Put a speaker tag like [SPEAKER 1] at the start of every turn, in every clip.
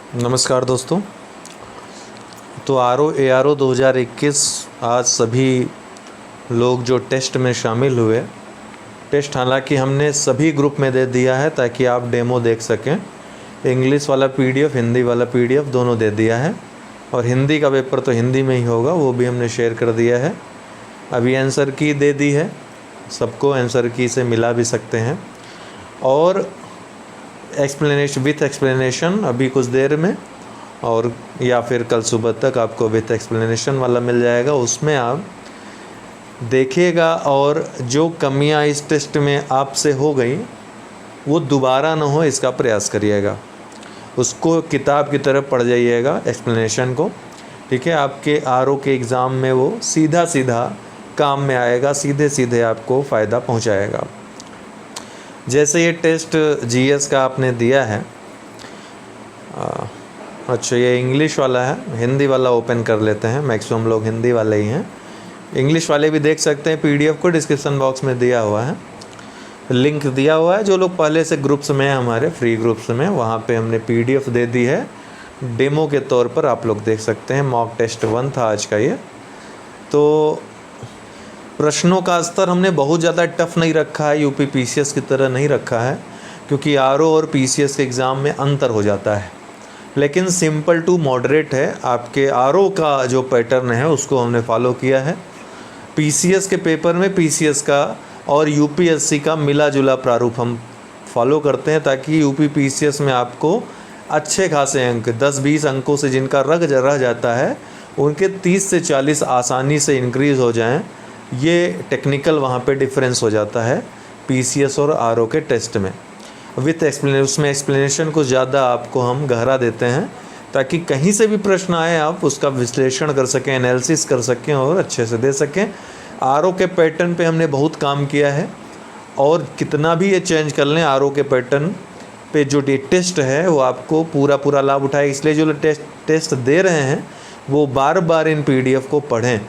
[SPEAKER 1] नमस्कार दोस्तों। तो ARO 2021 आज सभी लोग जो टेस्ट में शामिल हुए, टेस्ट हालांकि हमने सभी ग्रुप में दे दिया है ताकि आप डेमो देख सकें। इंग्लिश वाला PDF, हिंदी वाला PDF दोनों दे दिया है और हिंदी का पेपर तो हिंदी में ही होगा, वो भी हमने शेयर कर दिया है। अभी आंसर की दे दी है, सबको आंसर की से मिला भी सकते हैं और विथ एक्सप्लेनेशन अभी कुछ देर में, और या फिर कल सुबह तक आपको विथ एक्सप्लेनेशन वाला मिल जाएगा। उसमें आप देखिएगा और जो कमियां इस टेस्ट में आपसे हो गई वो दोबारा ना हो, इसका प्रयास करिएगा। उसको किताब की तरफ पढ़ जाइएगा एक्सप्लेनेशन को, ठीक है। आपके RO के एग्ज़ाम में वो सीधा सीधा काम में आएगा, सीधे सीधे आपको फ़ायदा पहुंचाएगा। जैसे ये टेस्ट GS का आपने दिया है, अच्छा ये इंग्लिश वाला है, हिंदी वाला ओपन कर लेते हैं। मैक्सिमम लोग हिंदी वाले ही हैं, इंग्लिश वाले भी देख सकते हैं। PDF को डिस्क्रिप्शन बॉक्स में दिया हुआ है, लिंक दिया हुआ है। जो लोग पहले से ग्रुप्स में हैं, हमारे फ्री ग्रुप्स में, वहाँ पे हमने PDF दे दी है डेमो के तौर पर, आप लोग देख सकते हैं। मॉक टेस्ट 1 था आज का ये। तो प्रश्नों का स्तर हमने बहुत ज़्यादा टफ नहीं रखा है, UP PCS की तरह नहीं रखा है, क्योंकि RO और PCS के एग्ज़ाम में अंतर हो जाता है। लेकिन सिंपल टू मॉडरेट है। आपके RO का जो पैटर्न है उसको हमने फॉलो किया है। PCS के पेपर में PCS का और UPSC का मिला जुला प्रारूप हम फॉलो करते हैं, ताकि UP PCS में आपको अच्छे खासे अंक 10-20 अंकों से जिनका रह जाता है, उनके 30 से 40 आसानी से इंक्रीज़ हो जाएं। ये टेक्निकल वहाँ पे डिफरेंस हो जाता है PCS और RO के टेस्ट में। विथ एक्सप्लेनेशन, उसमें एक्सप्लेनेशन को ज़्यादा आपको हम गहरा देते हैं, ताकि कहीं से भी प्रश्न आए आप उसका विश्लेषण कर सकें, एनालिसिस कर सकें और अच्छे से दे सकें। RO के पैटर्न पे हमने बहुत काम किया है, और कितना भी ये चेंज कर लें, RO के पैटर्न पे जो टेस्ट है वो आपको पूरा लाभ उठाए। इसलिए जो टेस्ट दे रहे हैं वो बार बार इन PDF को पढ़ें,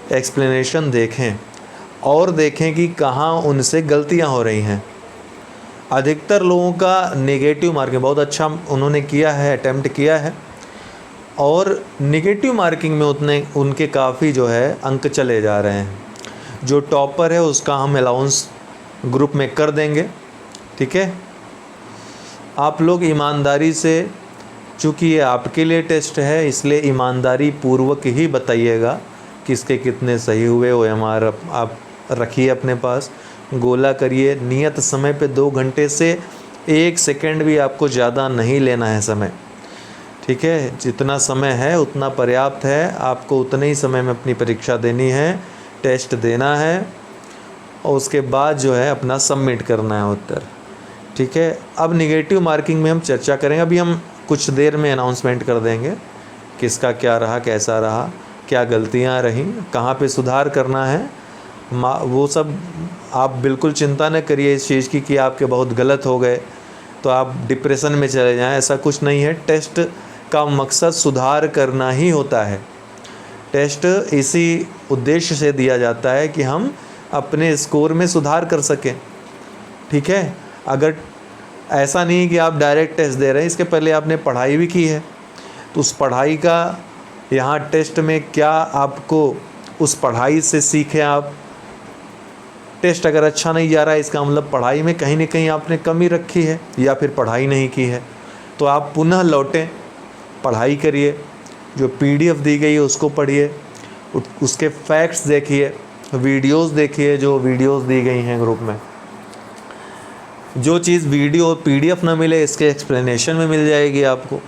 [SPEAKER 1] एक्सप्लेनेशन देखें और देखें कि कहाँ उनसे गलतियाँ हो रही हैं। अधिकतर लोगों का नेगेटिव मार्किंग बहुत अच्छा उन्होंने किया है, अटेम्प्ट किया है, और नेगेटिव मार्किंग में उनके काफ़ी जो है अंक चले जा रहे हैं। जो टॉपर है उसका हम अलाउंस ग्रुप में कर देंगे, ठीक है। आप लोग ईमानदारी से, चूँकि ये आपके लिए टेस्ट है, इसलिए ईमानदारी पूर्वक ही बताइएगा किसके कितने सही हुए। OMR आप रखिए अपने पास, गोला करिए। नियत समय पे 2 घंटे से 1 सेकंड भी आपको ज़्यादा नहीं लेना है समय, ठीक है। जितना समय है उतना पर्याप्त है। आपको उतने ही समय में अपनी परीक्षा देनी है, टेस्ट देना है, और उसके बाद जो है अपना सबमिट करना है उत्तर, ठीक है। अब निगेटिव मार्किंग में हम चर्चा करेंगे। अभी हम कुछ देर में अनाउंसमेंट कर देंगे किसका क्या रहा, कैसा रहा, क्या गलतियां रहीं, कहाँ पे सुधार करना है। वो सब आप बिल्कुल चिंता न करिए इस चीज़ की कि आपके बहुत गलत हो गए तो आप डिप्रेशन में चले जाएं, ऐसा कुछ नहीं है। टेस्ट का मकसद सुधार करना ही होता है। टेस्ट इसी उद्देश्य से दिया जाता है कि हम अपने स्कोर में सुधार कर सकें, ठीक है। अगर ऐसा नहीं कि आप डायरेक्ट टेस्ट दे रहे हैं, इसके पहले आपने पढ़ाई भी की है, तो उस पढ़ाई का यहाँ टेस्ट में क्या आपको उस पढ़ाई से सीखें आप। टेस्ट अगर अच्छा नहीं जा रहा है, इसका मतलब पढ़ाई में कहीं ना कहीं आपने कमी रखी है या फिर पढ़ाई नहीं की है। तो आप पुनः लौटें, पढ़ाई करिए, जो PDF दी गई है उसको पढ़िए, उसके फैक्ट्स देखिए, वीडियोस देखिए जो वीडियोस दी गई हैं ग्रुप में। जो चीज़ वीडियो PDF ना मिले, इसके एक्सप्लेनेशन में मिल जाएगी आपको।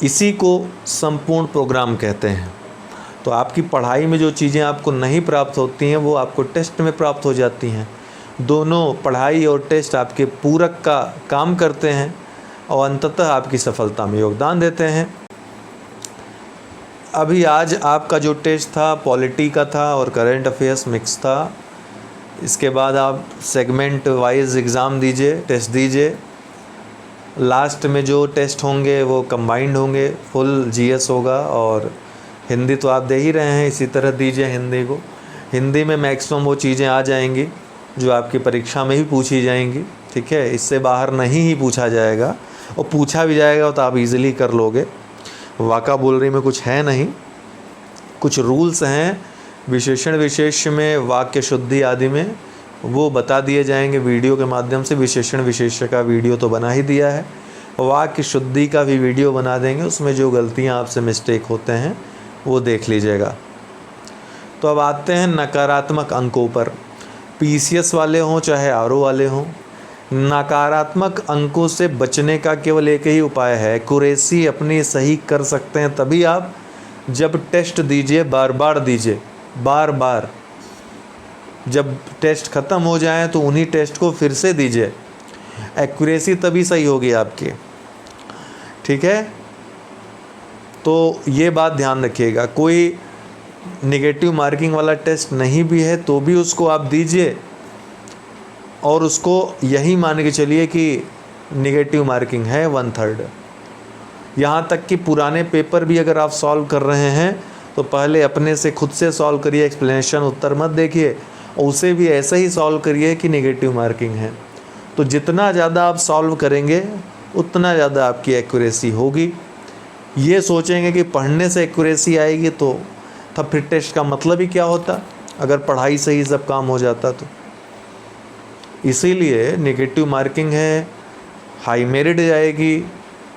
[SPEAKER 1] इसी को संपूर्ण प्रोग्राम कहते हैं। तो आपकी पढ़ाई में जो चीज़ें आपको नहीं प्राप्त होती हैं वो आपको टेस्ट में प्राप्त हो जाती हैं। दोनों पढ़ाई और टेस्ट आपके पूरक का काम करते हैं और अंततः आपकी सफलता में योगदान देते हैं। अभी आज आपका जो टेस्ट था पॉलिटी का था और करंट अफेयर्स मिक्स था। इसके बाद आप सेगमेंट वाइज एग्ज़ाम दीजिए, टेस्ट दीजिए। लास्ट में जो टेस्ट होंगे वो कंबाइंड होंगे, फुल GS होगा, और हिंदी तो आप दे ही रहे हैं, इसी तरह दीजिए हिंदी को। हिंदी में मैक्सिमम वो चीज़ें आ जाएंगी जो आपकी परीक्षा में ही पूछी जाएंगी, ठीक है। इससे बाहर नहीं ही पूछा जाएगा। और पूछा भी जाएगा तो आप इजीली कर लोगे। वाकाबुलरी में कुछ है नहीं, कुछ रूल्स हैं विशेषण विशेष्य में, वाक्य शुद्धि आदि में, वो बता दिए जाएंगे वीडियो के माध्यम से। विशेषण विशेष्य का वीडियो तो बना ही दिया है, वाक्य शुद्धि का भी वीडियो बना देंगे, उसमें जो गलतियां आपसे मिस्टेक होते हैं वो देख लीजिएगा। तो अब आते हैं नकारात्मक अंकों पर। पीसीएस वाले हों चाहे आरओ वाले हों, नकारात्मक अंकों से बचने का केवल एक ही उपाय है, एक्यूरेसी अपनी सही कर सकते हैं तभी आप जब टेस्ट दीजिए, बार बार दीजिए, बार बार। जब टेस्ट ख़त्म हो जाए तो उन्हीं टेस्ट को फिर से दीजिए, एक्यूरेसी तभी सही होगी आपकी। ठीक है, तो ये बात ध्यान रखिएगा। कोई नेगेटिव मार्किंग वाला टेस्ट नहीं भी है तो भी उसको आप दीजिए और उसको यही मान के चलिए कि नेगेटिव मार्किंग है 1/3। यहाँ तक कि पुराने पेपर भी अगर आप सॉल्व कर रहे हैं तो पहले अपने से खुद से सॉल्व करिए, एक्सप्लेनेशन उत्तर मत देखिए, और उसे भी ऐसे ही सॉल्व करिए कि नेगेटिव मार्किंग है। तो जितना ज़्यादा आप सॉल्व करेंगे उतना ज़्यादा आपकी एक्यूरेसी होगी। ये सोचेंगे कि पढ़ने से एक्यूरेसी आएगी तो तब फिर टेस्ट का मतलब ही क्या होता, अगर पढ़ाई से ही सब काम हो जाता तो। इसीलिए नेगेटिव मार्किंग है, हाई मेरिट जाएगी,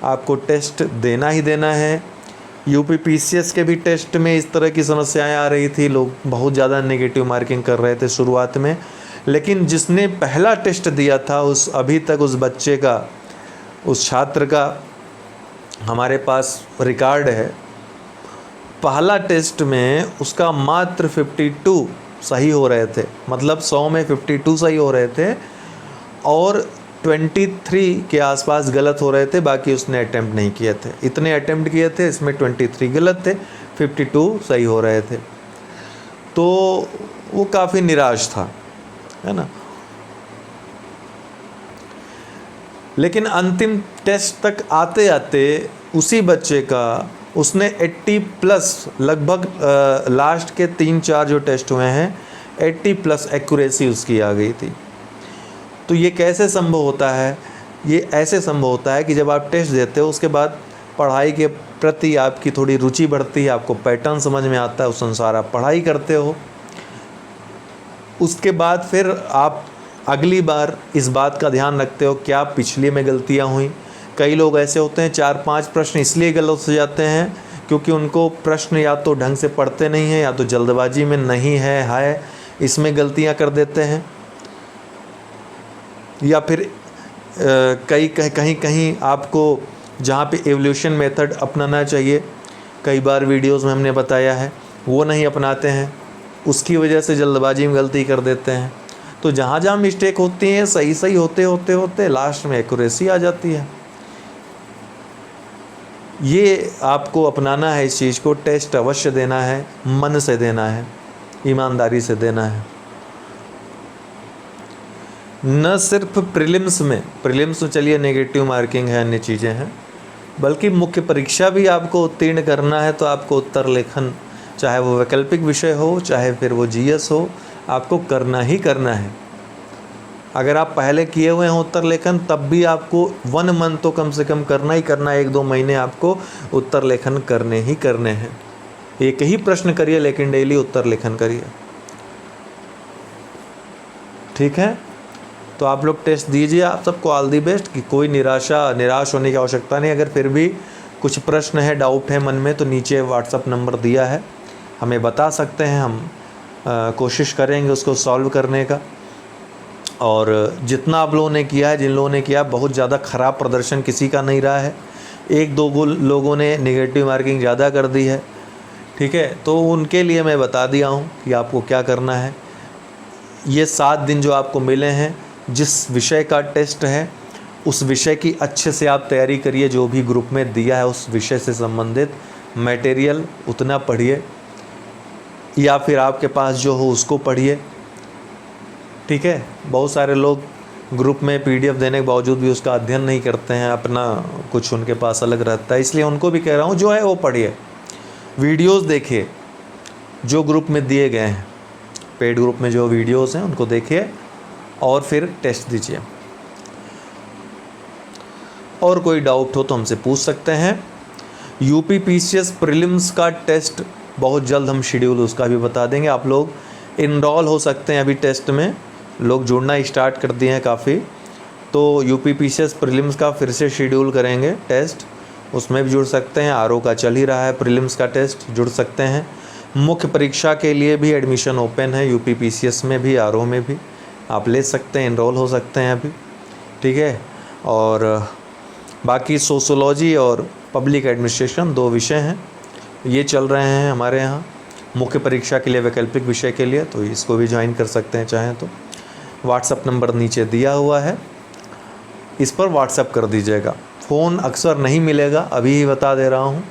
[SPEAKER 1] आपको टेस्ट देना ही देना है। यूपी पीसीएस के भी टेस्ट में इस तरह की समस्याएं आ रही थी, लोग बहुत ज़्यादा नेगेटिव मार्किंग कर रहे थे शुरुआत में, लेकिन जिसने पहला टेस्ट दिया था उस अभी तक उस बच्चे का, उस छात्र का हमारे पास रिकॉर्ड है। पहला टेस्ट में उसका मात्र 52 सही हो रहे थे, मतलब 100 में 52 सही हो रहे थे और 23 के आसपास गलत हो रहे थे, बाकी उसने अटेम्प्ट नहीं किए थे। इतने अटेम्प्ट किए थे, इसमें 23 गलत थे, 52 सही हो रहे थे। तो वो काफ़ी निराश था, है ना। लेकिन अंतिम टेस्ट तक आते आते उसी बच्चे का, उसने 80+ लगभग लास्ट के 3-4 जो टेस्ट हुए हैं 80+ एक्यूरेसी उसकी आ गई थी। तो ये कैसे संभव होता है? ये ऐसे संभव होता है कि जब आप टेस्ट देते हो उसके बाद पढ़ाई के प्रति आपकी थोड़ी रुचि बढ़ती है, आपको पैटर्न समझ में आता है, उस अनुसार आप पढ़ाई करते हो। उसके बाद फिर आप अगली बार इस बात का ध्यान रखते हो क्या पिछले में गलतियाँ हुई। कई लोग ऐसे होते हैं 4-5 प्रश्न इसलिए गलत हो जाते हैं क्योंकि उनको प्रश्न या तो ढंग से पढ़ते नहीं हैं या तो जल्दबाजी में नहीं है, इसमें गलतियां कर देते हैं। या फिर कहीं आपको जहाँ पे एवोल्यूशन मेथड अपनाना चाहिए, कई बार वीडियोस में हमने बताया है, वो नहीं अपनाते हैं, उसकी वजह से जल्दबाजी में गलती कर देते हैं। तो जहाँ जहाँ मिस्टेक होती हैं सही होते लास्ट में एक्यूरेसी आ जाती है। ये आपको अपनाना है, इस चीज़ को। टेस्ट अवश्य देना है, मन से देना है, ईमानदारी से देना है। न सिर्फ प्रीलिम्स में चलिए नेगेटिव मार्किंग है, अन्य चीज़ें हैं, बल्कि मुख्य परीक्षा भी आपको उत्तीर्ण करना है तो आपको उत्तर लेखन, चाहे वो वैकल्पिक विषय हो चाहे फिर वो जीएस हो, आपको करना ही करना है। अगर आप पहले किए हुए हैं उत्तर लेखन तब भी आपको 1 मंथ तो कम से कम करना ही करना है, 1-2 महीने आपको उत्तर लेखन करने ही करने हैं। एक ही प्रश्न करिए लेकिन डेली उत्तर लेखन करिए, ठीक है। तो आप लोग टेस्ट दीजिए, आप सबको ऑल दी बेस्ट। कि कोई निराश होने की आवश्यकता नहीं। अगर फिर भी कुछ प्रश्न है, डाउट है मन में, तो नीचे व्हाट्सअप नंबर दिया है, हमें बता सकते हैं, हम कोशिश करेंगे उसको सॉल्व करने का। और जितना आप लोगों ने किया है, जिन लोगों ने किया, बहुत ज़्यादा ख़राब प्रदर्शन किसी का नहीं रहा है। 1-2 लोगों ने नेगेटिव मार्किंग ज़्यादा कर दी है, ठीक है। तो उनके लिए मैं बता दिया हूँ कि आपको क्या करना है। ये 7 दिन जो आपको मिले हैं, जिस विषय का टेस्ट है उस विषय की अच्छे से आप तैयारी करिए। जो भी ग्रुप में दिया है उस विषय से संबंधित मटेरियल उतना पढ़िए, या फिर आपके पास जो हो उसको पढ़िए, ठीक है। बहुत सारे लोग ग्रुप में पीडीएफ देने के बावजूद भी उसका अध्ययन नहीं करते हैं, अपना कुछ उनके पास अलग रहता है। इसलिए उनको भी कह रहा हूँ जो है वो पढ़िए, वीडियोस देखिए जो ग्रुप में दिए गए हैं, पेड ग्रुप में जो वीडियोस हैं उनको देखिए और फिर टेस्ट दीजिए। और कोई डाउट हो तो हमसे पूछ सकते हैं। यूपीपीसीएस प्रीलिम्स का टेस्ट बहुत जल्द हम शेड्यूल उसका भी बता देंगे। आप लोग इनरोल हो सकते हैं अभी टेस्ट में, लोग जुड़ना स्टार्ट कर दिए हैं काफ़ी। तो यूपीपीसीएस प्रीलिम्स का फिर से शेड्यूल करेंगे टेस्ट, उसमें भी जुड़ सकते हैं। आरओ का चल ही रहा है प्रीलिम्स का टेस्ट, जुड़ सकते हैं। मुख्य परीक्षा के लिए भी एडमिशन ओपन है, यूपीपीसीएस में भी आरओ में भी आप ले सकते हैं, इनरोल हो सकते हैं अभी, ठीक है। और बाकी सोशोलॉजी और पब्लिक एडमिनिस्ट्रेशन 2 विषय हैं, ये चल रहे हैं हमारे यहाँ मुख्य परीक्षा के लिए, वैकल्पिक विषय के लिए, तो इसको भी ज्वाइन कर सकते हैं चाहें तो। व्हाट्सअप नंबर नीचे दिया हुआ है, इस पर व्हाट्सअप कर दीजिएगा। फ़ोन अक्सर नहीं मिलेगा, अभी ही बता दे रहा हूँ,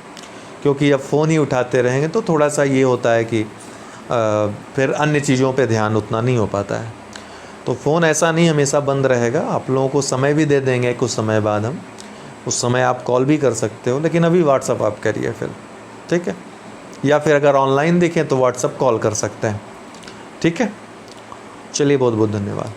[SPEAKER 1] क्योंकि अब फ़ोन ही उठाते रहेंगे तो थोड़ा सा ये होता है कि फिर अन्य चीज़ों पे ध्यान उतना नहीं हो पाता है। तो फ़ोन ऐसा नहीं हमेशा बंद रहेगा, आप लोगों को समय भी दे देंगे कुछ समय बाद हम, उस समय आप कॉल भी कर सकते हो, लेकिन अभी व्हाट्सअप आप करिए फिर, ठीक है। या फिर अगर ऑनलाइन देखें तो व्हाट्सअप कॉल कर सकते हैं, ठीक है। चलिए, बहुत बहुत धन्यवाद।